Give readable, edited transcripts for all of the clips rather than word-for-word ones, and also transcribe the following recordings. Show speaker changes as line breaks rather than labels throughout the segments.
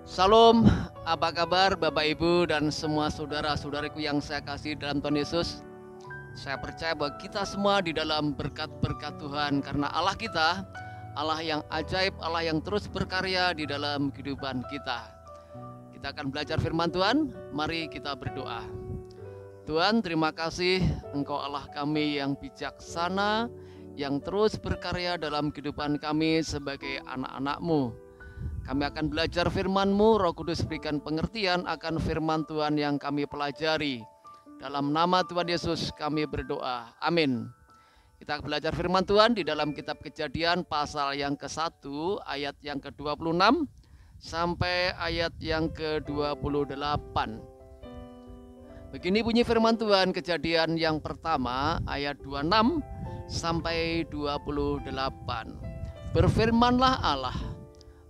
Salam, apa kabar Bapak Ibu dan semua saudara-saudariku yang saya kasih dalam Tuhan Yesus. Saya percaya bahwa kita semua di dalam berkat-berkat Tuhan karena Allah kita, Allah yang ajaib, Allah yang terus berkarya di dalam kehidupan kita. Kita akan belajar firman Tuhan, mari kita berdoa. Tuhan, terima kasih Engkau Allah kami yang bijaksana, yang terus berkarya dalam kehidupan kami sebagai anak-anak-Mu. Kami akan belajar firman-Mu, Roh Kudus berikan pengertian akan firman Tuhan yang kami pelajari. Dalam nama Tuhan Yesus kami berdoa, amin. Kita belajar firman Tuhan di dalam kitab Kejadian pasal yang ke-1 ayat yang ke-26 sampai ayat yang ke-28. Begini bunyi firman Tuhan, Kejadian yang pertama ayat 26 sampai 28. Berfirmanlah Allah,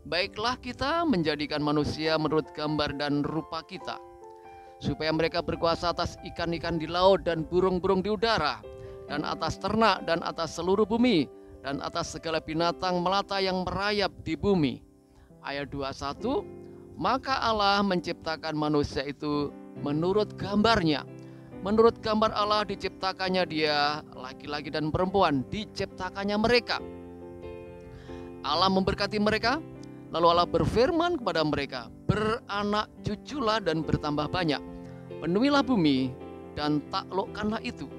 baiklah kita menjadikan manusia menurut gambar dan rupa kita, supaya mereka berkuasa atas ikan-ikan di laut dan burung-burung di udara, dan atas ternak dan atas seluruh bumi, dan atas segala binatang melata yang merayap di bumi. Ayat 21, maka Allah menciptakan manusia itu menurut gambarnya. Menurut gambar Allah diciptakannya dia, laki-laki dan perempuan diciptakannya mereka. Allah memberkati mereka. Lalu Allah berfirman kepada mereka, beranak cuculah dan bertambah banyak, penuhilah bumi dan taklukkanlah itu,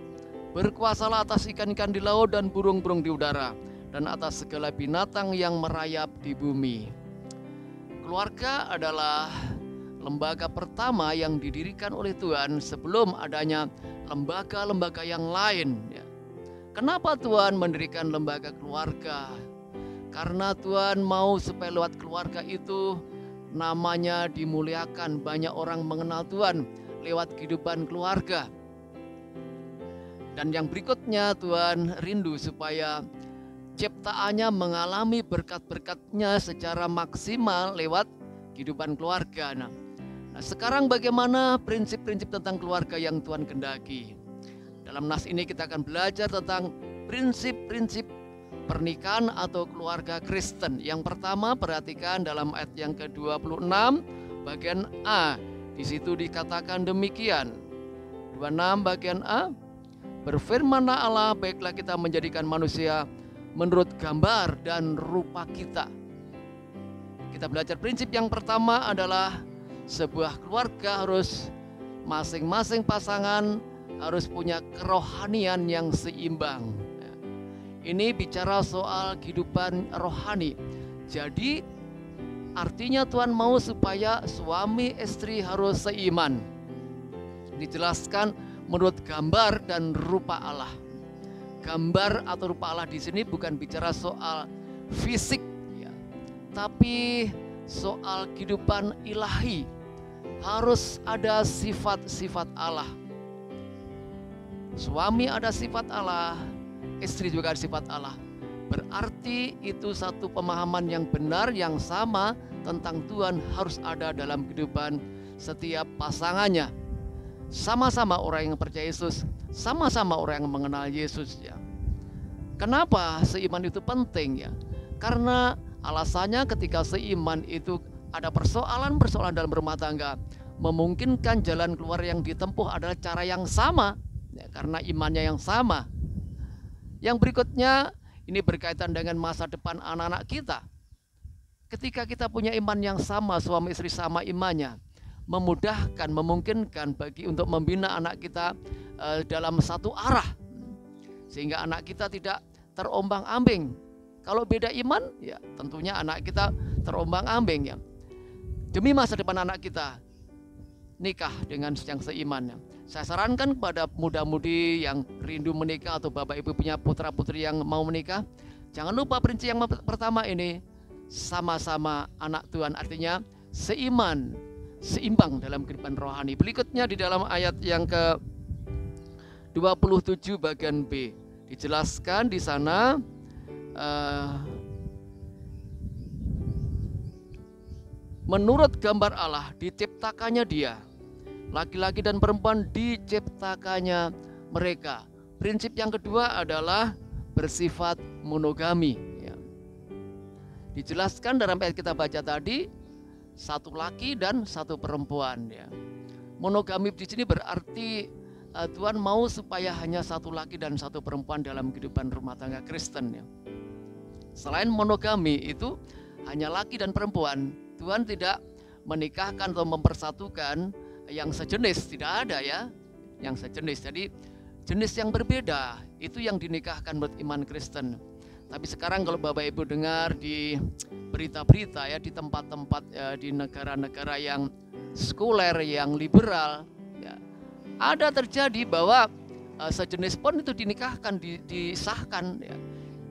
berkuasalah atas ikan-ikan di laut dan burung-burung di udara, dan atas segala binatang yang merayap di bumi. Keluarga adalah lembaga pertama yang didirikan oleh Tuhan sebelum adanya lembaga-lembaga yang lain. Kenapa Tuhan mendirikan lembaga keluarga? Karena Tuhan mau supaya lewat keluarga itu namanya dimuliakan, banyak orang mengenal Tuhan lewat kehidupan keluarga. Dan yang berikutnya, Tuhan rindu supaya ciptaannya mengalami berkat-berkatnya secara maksimal lewat kehidupan keluarga. Nah, sekarang bagaimana prinsip-prinsip tentang keluarga yang Tuhan kehendaki? Dalam nas ini kita akan belajar tentang prinsip-prinsip pernikahan atau keluarga Kristen. Yang pertama, perhatikan dalam ayat yang ke-26 bagian A. Di situ dikatakan demikian. 26 bagian A. Berfirmanlah Allah, baiklah kita menjadikan manusia menurut gambar dan rupa kita. Kita belajar prinsip yang pertama adalah sebuah keluarga harus masing-masing pasangan harus punya kerohanian yang seimbang. Ini bicara soal kehidupan rohani. Jadi artinya Tuhan mau supaya suami istri harus seiman. Dijelaskan menurut gambar dan rupa Allah. Gambar atau rupa Allah di sini bukan bicara soal fisik, ya, tapi soal kehidupan ilahi. Harus ada sifat-sifat Allah. Suami ada sifat Allah, istri juga ada sifat Allah. Berarti itu satu pemahaman yang benar, yang sama tentang Tuhan harus ada dalam kehidupan setiap pasangannya. Sama-sama orang yang percaya Yesus, sama-sama orang yang mengenal Yesus, ya. Kenapa seiman itu penting, ya? Karena alasannya ketika seiman itu ada persoalan-persoalan dalam rumah tangga, memungkinkan jalan keluar yang ditempuh adalah cara yang sama, ya, karena imannya yang sama. Yang berikutnya, ini berkaitan dengan masa depan anak-anak kita. Ketika kita punya iman yang sama, suami istri sama imannya, memudahkan, memungkinkan bagi untuk membina anak kita dalam satu arah, sehingga anak kita tidak terombang-ambing. Kalau beda iman, ya tentunya anak kita terombang-ambing, ya. Demi masa depan anak kita, nikah dengan yang seiman. Saya sarankan kepada muda-mudi yang rindu menikah atau bapak ibu punya putra-putri yang mau menikah, jangan lupa prinsip yang pertama ini, sama-sama anak Tuhan, artinya seiman, seimbang dalam kehidupan rohani. Berikutnya di dalam ayat yang ke-27 bagian B, dijelaskan di sana menurut gambar Allah diciptakannya dia, laki-laki dan perempuan diciptakannya mereka. Prinsip yang kedua adalah bersifat monogami, ya. Dijelaskan dalam ayat kita baca tadi, satu laki dan satu perempuan ya. Monogami di sini berarti Tuhan mau supaya hanya satu laki dan satu perempuan dalam kehidupan rumah tangga Kristen ya. Selain monogami itu hanya laki dan perempuan, Tuhan tidak menikahkan atau mempersatukan yang sejenis, tidak ada ya, yang sejenis. Jadi jenis yang berbeda itu yang dinikahkan menurut iman Kristen. Tapi sekarang kalau Bapak Ibu dengar di berita-berita ya, di tempat-tempat di negara-negara yang sekuler, yang liberal ya, ada terjadi bahwa sejenis pun itu dinikahkan, disahkan ya.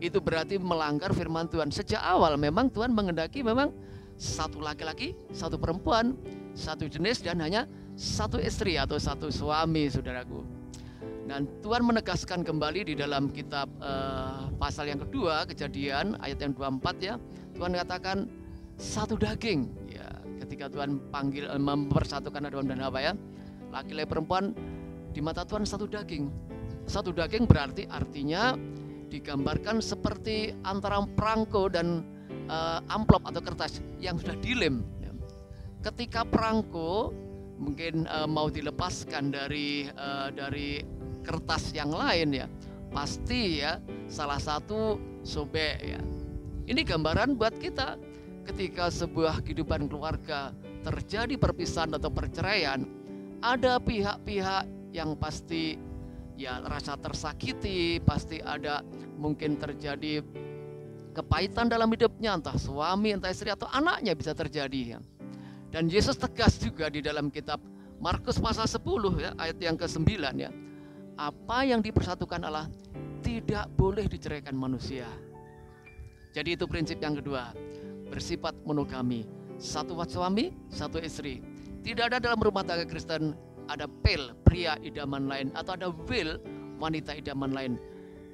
Itu berarti melanggar firman Tuhan. Sejak awal memang Tuhan menghendaki memang satu laki-laki, satu perempuan, satu jenis dan hanya satu istri atau satu suami, saudaraku. Dan Tuhan menegaskan kembali di dalam kitab pasal yang kedua, Kejadian ayat yang 24 ya. Tuhan katakan satu daging ya. Ketika Tuhan panggil mempersatukan Adam dan Hawa ya, laki-laki perempuan di mata Tuhan satu daging. Satu daging berarti artinya digambarkan seperti antara perangko dan amplop atau kertas yang sudah dilem. Ketika perangko mungkin mau dilepaskan dari kertas yang lain ya, pasti ya salah satu sobek ya. Ini gambaran buat kita ketika sebuah kehidupan keluarga terjadi perpisahan atau perceraian, ada pihak-pihak yang pasti ya rasa tersakiti, pasti ada mungkin terjadi kepahitan dalam hidupnya, entah suami, entah istri atau anaknya bisa terjadi ya. Dan Yesus tegas juga di dalam kitab Markus pasal 10 ya, ayat yang ke-9 ya. Apa yang dipersatukan Allah tidak boleh diceraikan manusia. Jadi itu prinsip yang kedua, bersifat monogami, satu suami, satu istri. Tidak ada dalam rumah tangga Kristen ada pel, pria idaman lain, atau ada will, wanita idaman lain.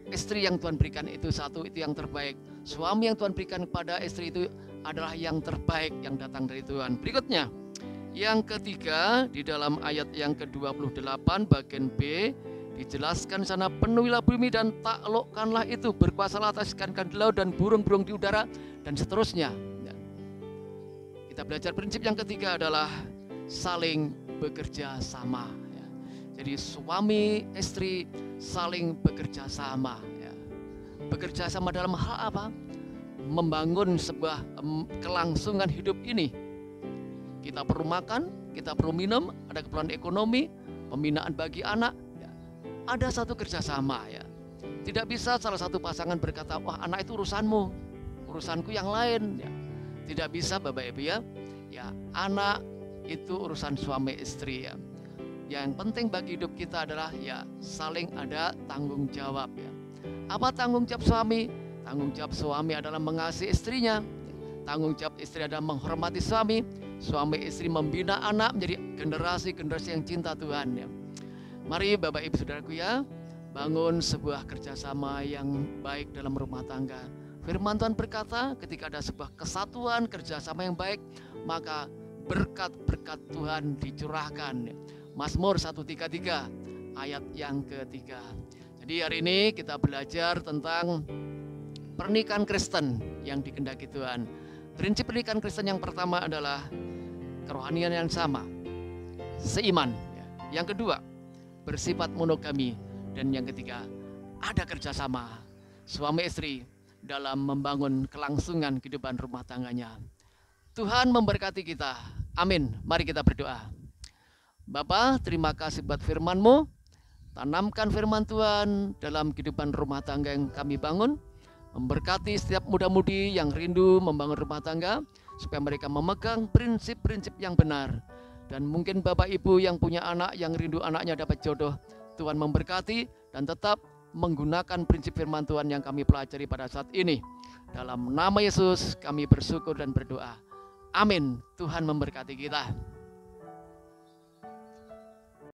Istri yang Tuhan berikan itu satu, itu yang terbaik. Suami yang Tuhan berikan kepada istri itu adalah yang terbaik yang datang dari Tuhan. Berikutnya, yang ketiga di dalam ayat yang ke-28 bagian B dijelaskan sana, penuhilah bumi dan taklukkanlah itu, berkuasalah atas ikan-ikan di laut dan burung-burung di udara dan seterusnya. Kita belajar prinsip yang ketiga adalah saling bekerja sama ya. Jadi suami istri saling bekerja sama ya. Bekerja sama dalam hal apa? Membangun sebuah kelangsungan hidup ini. Kita perlu makan, kita perlu minum, ada keperluan ekonomi, pembinaan bagi anak ya. Ada satu kerjasama ya. Tidak bisa salah satu pasangan berkata, wah anak itu urusanmu, urusanku yang lain ya. Tidak bisa Bapak Ibu ya. Ya anak itu urusan suami istri ya. Yang penting bagi hidup kita adalah ya saling ada tanggung jawab ya. Apa tanggung jawab suami? Tanggung jawab suami adalah mengasihi istrinya. Tanggung jawab istri adalah menghormati suami. Suami istri membina anak menjadi generasi-generasi yang cinta Tuhan ya. Mari Bapak Ibu Saudaraku ya, bangun sebuah kerjasama yang baik dalam rumah tangga. Firman Tuhan berkata ketika ada sebuah kesatuan kerjasama yang baik, maka berkat-berkat Tuhan dicurahkan. Mazmur 133 ayat yang ketiga. Jadi hari ini kita belajar tentang pernikahan Kristen yang dikehendaki Tuhan. Prinsip pernikahan Kristen yang pertama adalah kerohanian yang sama, seiman. Yang kedua, bersifat monogami. Dan yang ketiga, ada kerjasama suami istri dalam membangun kelangsungan kehidupan rumah tangganya. Tuhan memberkati kita. Amin. Mari kita berdoa. Bapa, terima kasih buat firman-Mu. Tanamkan firman Tuhan dalam kehidupan rumah tangga yang kami bangun. Memberkati setiap muda-mudi yang rindu membangun rumah tangga, supaya mereka memegang prinsip-prinsip yang benar. Dan mungkin Bapak Ibu yang punya anak, yang rindu anaknya dapat jodoh, Tuhan memberkati dan tetap menggunakan prinsip firman Tuhan yang kami pelajari pada saat ini. Dalam nama Yesus kami bersyukur dan berdoa. Amin. Tuhan memberkati kita.